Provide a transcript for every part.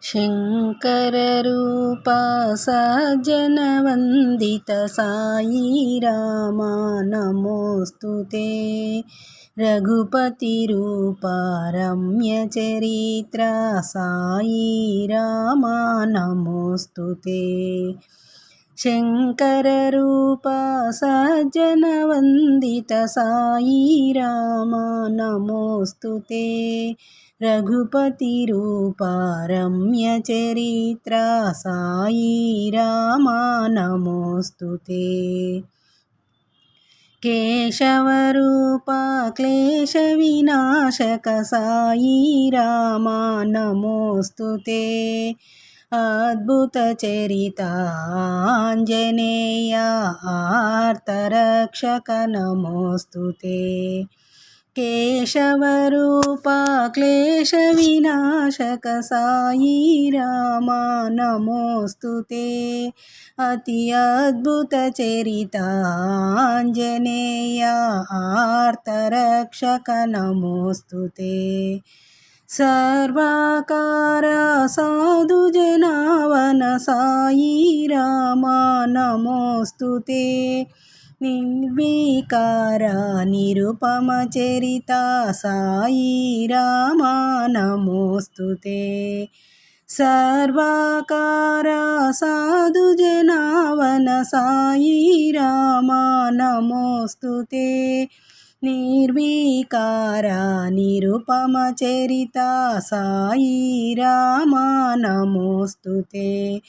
शङ्कररूपा सज्जनवन्दित साई रामा नमोऽस्तु ते। रघुपतिरूपा रम्यचरित्रा साई रामा नमोऽस्तु ते। शङ्कररूपा सज्जनवन्दित साई रामा नमोऽस्तु ते। रघुपतिरूपा रम्यचरित्रा साई रामा नमोऽस्तु ते। केशवरूपा क्लेशविनाशक साई रामा नमोऽस्तु ते। अद्भुतचरिता आञ्जनेया आर्तरक्षक नमोऽस्तु ते। केशवरूपा क्लेशविनाशक साई रामा नमोऽस्तु ते। अति अद्भुतचरिता आञ्जनेया आर्तरक्षक नमोऽस्तु ते। सर्वाकार साधुजनावन साई रामा नमोऽस्तु ते। निर्विकारा निरुपमचरिता साई रामा नमोऽस्तु ते। सर्वाकारा साधुजनावन साई रामा नमोऽस्तु ते। निर्विकारा निरुपमचरिता साई रामा नमोऽस्तु ते।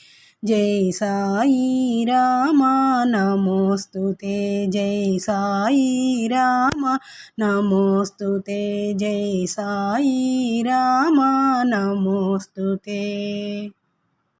जय साई रामा नमोऽस्तु ते। जय साई रामा नमोऽस्तु ते। जय साई रामा नमोऽस्तु ते।